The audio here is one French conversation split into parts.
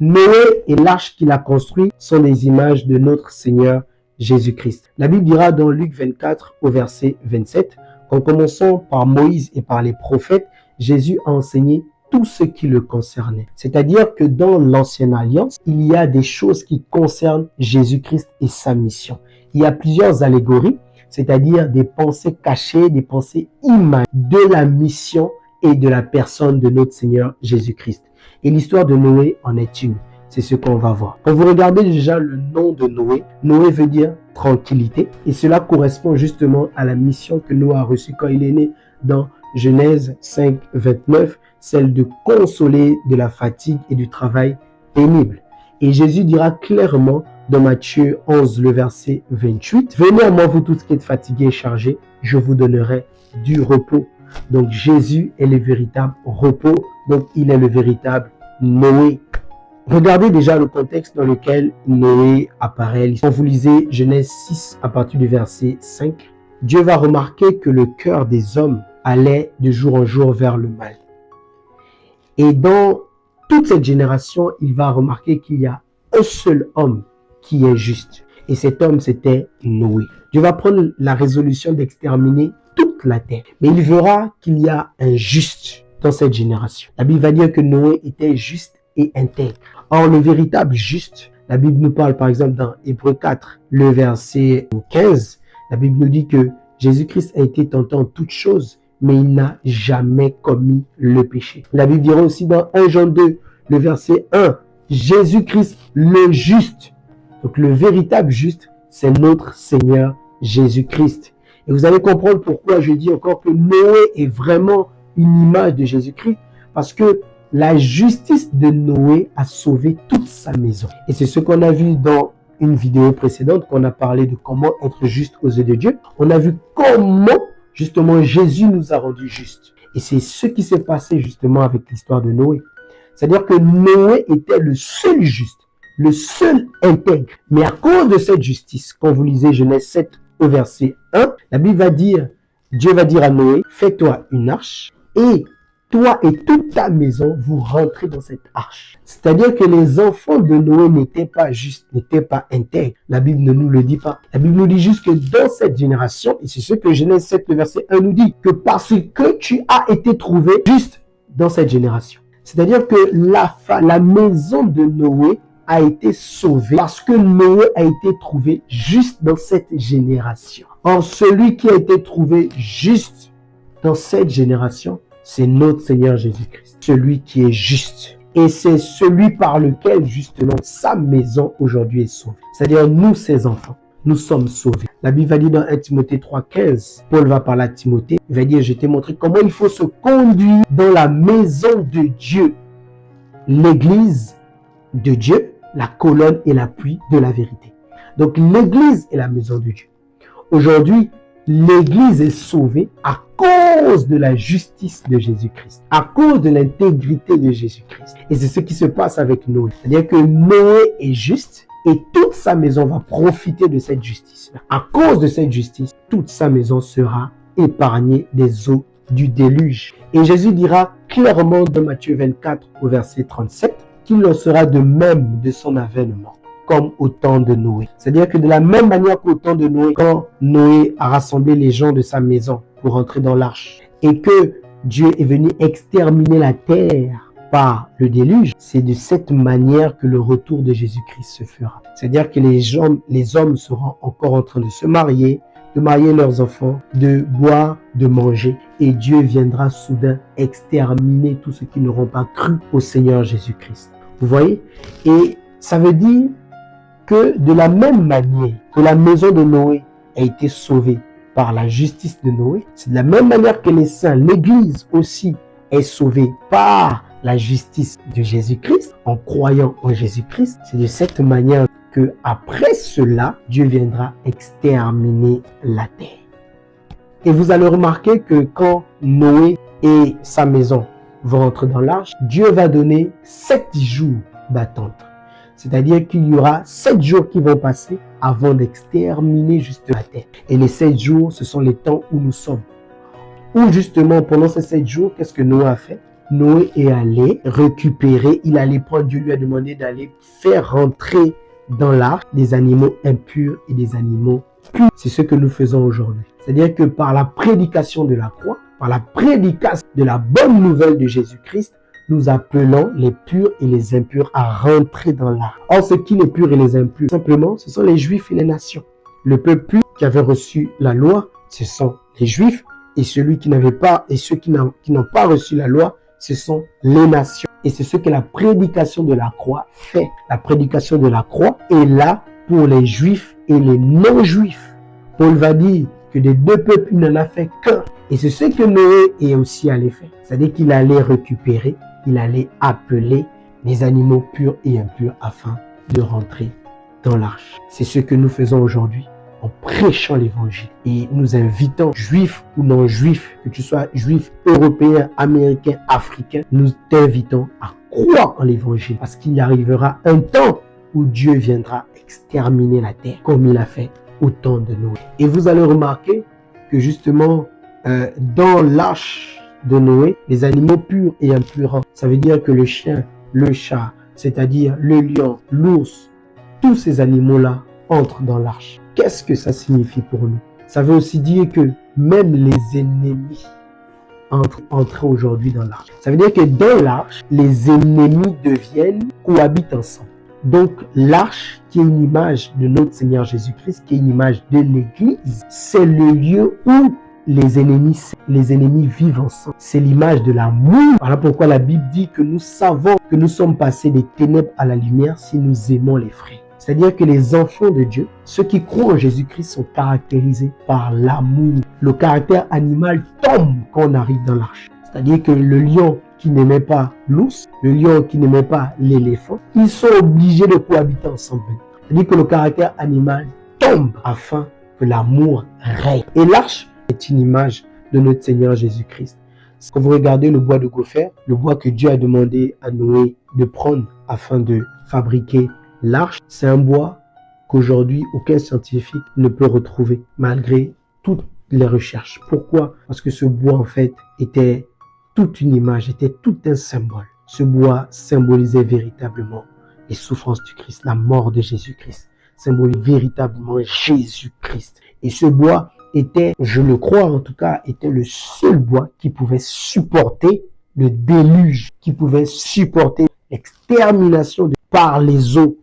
Noé et l'arche qu'il a construit sont des images de notre Seigneur Jésus-Christ. La Bible dira dans Luc 24 au verset 27 qu'en commençant par Moïse et par les prophètes, Jésus a enseigné tout ce qui le concernait. C'est-à-dire que dans l'Ancienne Alliance, il y a des choses qui concernent Jésus-Christ et sa mission. Il y a plusieurs allégories, c'est-à-dire des pensées cachées, des pensées imagées de la mission et de la personne de notre Seigneur Jésus-Christ. Et l'histoire de Noé en est une. C'est ce qu'on va voir. Quand vous regardez déjà le nom de Noé, Noé veut dire tranquillité. Et cela correspond justement à la mission que Noé a reçue quand il est né dans Genèse 5, 29, celle de consoler de la fatigue et du travail pénible. Et Jésus dira clairement dans Matthieu 11, le verset 28, « Venez à moi vous tous qui êtes fatigués et chargés, je vous donnerai du repos. » Donc Jésus est le véritable repos, donc il est le véritable Noé. Regardez déjà le contexte dans lequel Noé apparaît. Quand vous lisez Genèse 6 à partir du verset 5, Dieu va remarquer que le cœur des hommes allait de jour en jour vers le mal. Et dans toute cette génération, il va remarquer qu'il y a un seul homme qui est juste. Et cet homme, c'était Noé. Dieu va prendre la résolution d'exterminer toute la terre. Mais il verra qu'il y a un juste dans cette génération. La Bible va dire que Noé était juste et intègre. Or, le véritable juste, la Bible nous parle par exemple dans Hébreux 4, le verset 15, la Bible nous dit que Jésus-Christ a été tenté en toutes choses, mais il n'a jamais commis le péché. La Bible dira aussi dans 1 Jean 2, le verset 1, Jésus-Christ le juste. Donc le véritable juste, c'est notre Seigneur Jésus-Christ. Et vous allez comprendre pourquoi je dis encore que Noé est vraiment une image de Jésus-Christ, parce que la justice de Noé a sauvé toute sa maison. Et c'est ce qu'on a vu dans une vidéo précédente, qu'on a parlé de comment être juste aux yeux de Dieu. On a vu comment, justement, Jésus nous a rendus justes. Et c'est ce qui s'est passé, justement, avec l'histoire de Noé. C'est-à-dire que Noé était le seul juste, le seul intègre. Mais à cause de cette justice, quand vous lisez Genèse 7 au verset 1, la Bible va dire, Dieu va dire à Noé, fais-toi une arche et toi et toute ta maison, vous rentrez dans cette arche. C'est-à-dire que les enfants de Noé n'étaient pas justes, n'étaient pas intègres. La Bible ne nous le dit pas. La Bible nous dit juste que dans cette génération, et c'est ce que Genèse 7, le verset 1 nous dit, que parce que tu as été trouvé juste dans cette génération. C'est-à-dire que la maison de Noé a été sauvée parce que Noé a été trouvé juste dans cette génération. Or, celui qui a été trouvé juste dans cette génération, c'est notre Seigneur Jésus-Christ, celui qui est juste. Et c'est celui par lequel, justement, sa maison aujourd'hui est sauvée. C'est-à-dire, nous, ses enfants, nous sommes sauvés. La Bible va dire dans 1 Timothée 3,15, Paul va parler à Timothée, il va dire, je t'ai montré comment il faut se conduire dans la maison de Dieu. L'église de Dieu, la colonne et l'appui de la vérité. Donc, l'église est la maison de Dieu. Aujourd'hui, l'église est sauvée à cause de la justice de Jésus-Christ, à cause de l'intégrité de Jésus-Christ. Et c'est ce qui se passe avec Noé. C'est-à-dire que Noé est juste et toute sa maison va profiter de cette justice. À cause de cette justice, toute sa maison sera épargnée des eaux du déluge. Et Jésus dira clairement dans Matthieu 24 au verset 37 qu'il en sera de même de son avènement, comme au temps de Noé. C'est-à-dire que de la même manière qu'au temps de Noé, quand Noé a rassemblé les gens de sa maison pour entrer dans l'arche et que Dieu est venu exterminer la terre par le déluge, c'est de cette manière que le retour de Jésus-Christ se fera. C'est-à-dire que les hommes seront encore en train de se marier, de marier leurs enfants, de boire, de manger. Et Dieu viendra soudain exterminer tous ceux qui n'auront pas cru au Seigneur Jésus-Christ. Vous voyez? Et ça veut dire que de la même manière que la maison de Noé a été sauvée par la justice de Noé, c'est de la même manière que les saints, l'Église aussi est sauvée par la justice de Jésus-Christ, en croyant en Jésus-Christ. C'est de cette manière que après cela, Dieu viendra exterminer la terre. Et vous allez remarquer que quand Noé et sa maison vont entrer dans l'arche, Dieu va donner 7 jours d'attente. C'est-à-dire qu'il y aura 7 jours qui vont passer avant d'exterminer juste la terre. Et les 7 jours, ce sont les temps où nous sommes. Où justement, pendant ces 7 jours, qu'est-ce que Noé a fait? Noé est allé récupérer, il allait prendre, Dieu lui a demandé d'aller faire rentrer dans l'arche des animaux impurs et des animaux purs. C'est ce que nous faisons aujourd'hui. C'est-à-dire que par la prédication de la croix, par la prédication de la bonne nouvelle de Jésus-Christ, nous appelons les purs et les impurs à rentrer dans l'arche. Or, ce qui est pur et les impurs, simplement, ce sont les Juifs et les nations. Le peuple pur qui avait reçu la loi, ce sont les Juifs, et celui qui n'avait pas, et ceux qui n'ont pas reçu la loi, ce sont les nations. Et c'est ce que la prédication de la croix fait. La prédication de la croix est là pour les Juifs et les non-Juifs. Paul va dire que des deux peuples, il n'en a fait qu'un. Et c'est ce que Noé est aussi allé faire. C'est-à-dire qu'il allait récupérer, il allait appeler les animaux purs et impurs afin de rentrer dans l'arche. C'est ce que nous faisons aujourd'hui en prêchant l'évangile. Et nous invitons, juifs ou non juifs, que tu sois juif, européen, américain, africain, nous t'invitons à croire en l'évangile. Parce qu'il y arrivera un temps où Dieu viendra exterminer la terre, comme il a fait au temps de Noé. Et vous allez remarquer que justement, dans l'arche de Noé, les animaux purs et impurs, ça veut dire que le chien, le chat, c'est-à-dire le lion, l'ours, tous ces animaux-là entrent dans l'arche. Qu'est-ce que ça signifie pour nous? Ça veut aussi dire que même les ennemis entrent aujourd'hui dans l'arche. Ça veut dire que dans l'arche, les ennemis cohabitent ensemble. Donc l'arche, qui est une image de notre Seigneur Jésus-Christ, qui est une image de l'Église, c'est le lieu où les ennemis vivent ensemble. C'est l'image de l'amour. Voilà pourquoi la Bible dit que nous savons que nous sommes passés des ténèbres à la lumière si nous aimons les frères. C'est-à-dire que les enfants de Dieu, ceux qui croient en Jésus-Christ, sont caractérisés par l'amour. Le caractère animal tombe quand on arrive dans l'arche. C'est-à-dire que le lion qui n'aimait pas l'ours, le lion qui n'aimait pas l'éléphant, ils sont obligés de cohabiter ensemble. C'est-à-dire que le caractère animal tombe afin que l'amour règne. Et l'arche est une image de notre Seigneur Jésus-Christ. Quand vous regardez le bois de gopher, le bois que Dieu a demandé à Noé de prendre afin de fabriquer l'arche, c'est un bois qu'aujourd'hui aucun scientifique ne peut retrouver malgré toutes les recherches. Pourquoi? Parce que ce bois en fait était toute une image, était tout un symbole. Ce bois symbolisait véritablement les souffrances du Christ, la mort de Jésus-Christ, symbolisait véritablement Jésus-Christ. Et ce bois était, je le crois en tout cas, était le seul bois qui pouvait supporter le déluge, qui pouvait supporter l'extermination par les eaux.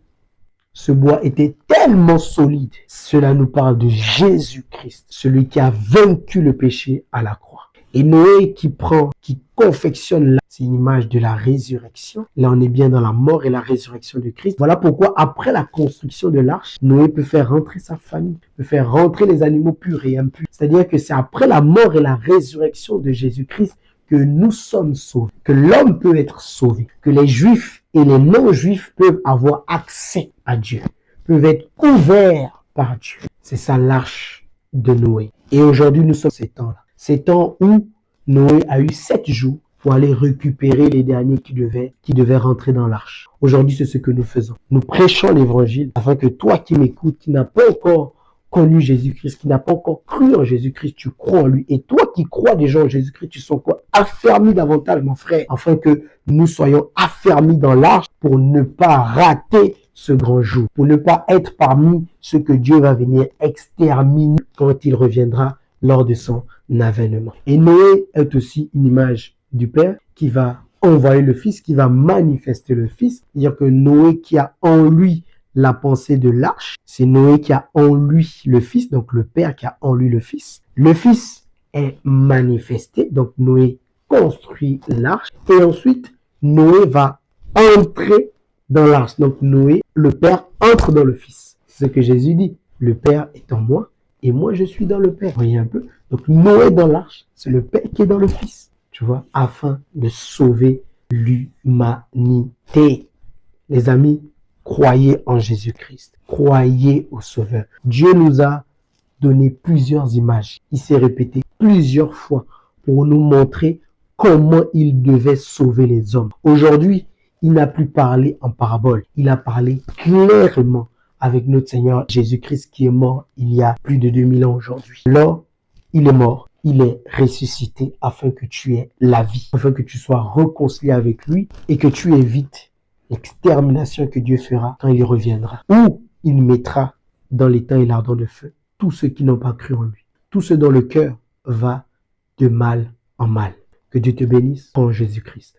Ce bois était tellement solide. Cela nous parle de Jésus-Christ, celui qui a vaincu le péché à la croix. Et Noé qui confectionne là, c'est une image de la résurrection. Là, on est bien dans la mort et la résurrection de Christ. Voilà pourquoi, après la construction de l'arche, Noé peut faire rentrer sa famille, peut faire rentrer les animaux purs et impurs. C'est-à-dire que c'est après la mort et la résurrection de Jésus-Christ que nous sommes sauvés, que l'homme peut être sauvé, que les juifs et les non-juifs peuvent avoir accès à Dieu, peuvent être couverts par Dieu. C'est ça l'arche de Noé. Et aujourd'hui, nous sommes ces temps-là. Ces temps où Noé a eu 7 jours pour aller récupérer les derniers qui devaient rentrer dans l'arche. Aujourd'hui, c'est ce que nous faisons. Nous prêchons l'évangile afin que toi qui m'écoutes, qui n'as pas encore connu Jésus-Christ, qui n'a pas encore cru en Jésus-Christ, tu crois en lui. Et toi qui crois déjà en Jésus-Christ, tu sens quoi? Affermis davantage, mon frère, afin que nous soyons affermis dans l'arche pour ne pas rater ce grand jour, pour ne pas être parmi ceux que Dieu va venir exterminer quand il reviendra lors de son avènement. Et Noé est aussi une image du Père qui va envoyer le Fils, qui va manifester le Fils. C'est-à-dire que Noé qui a en lui la pensée de l'arche, c'est Noé qui a en lui le Fils, donc le Père qui a en lui le Fils. Le Fils est manifesté, donc Noé construit l'arche, et ensuite Noé va entrer dans l'arche. Donc Noé, le Père, entre dans le Fils. C'est ce que Jésus dit. Le Père est en moi, et moi je suis dans le Père. Vous voyez un peu? Donc Noé dans l'arche, c'est le Père qui est dans le Fils. Tu vois, afin de sauver l'humanité. Les amis, croyez en Jésus-Christ. Croyez au Sauveur. Dieu nous a donné plusieurs images. Il s'est répété plusieurs fois pour nous montrer comment il devait sauver les hommes. Aujourd'hui, il n'a plus parlé en parabole. Il a parlé clairement avec notre Seigneur Jésus-Christ qui est mort il y a plus de 2000 ans aujourd'hui. Là, il est mort. il est ressuscité afin que tu aies la vie, afin que tu sois réconcilié avec lui et que tu évites l'extermination que Dieu fera quand il reviendra. Ou il mettra dans l'étang et l'ardent de feu tous ceux qui n'ont pas cru en lui, tous ceux dont le cœur va de mal en mal. Que Dieu te bénisse en Jésus-Christ.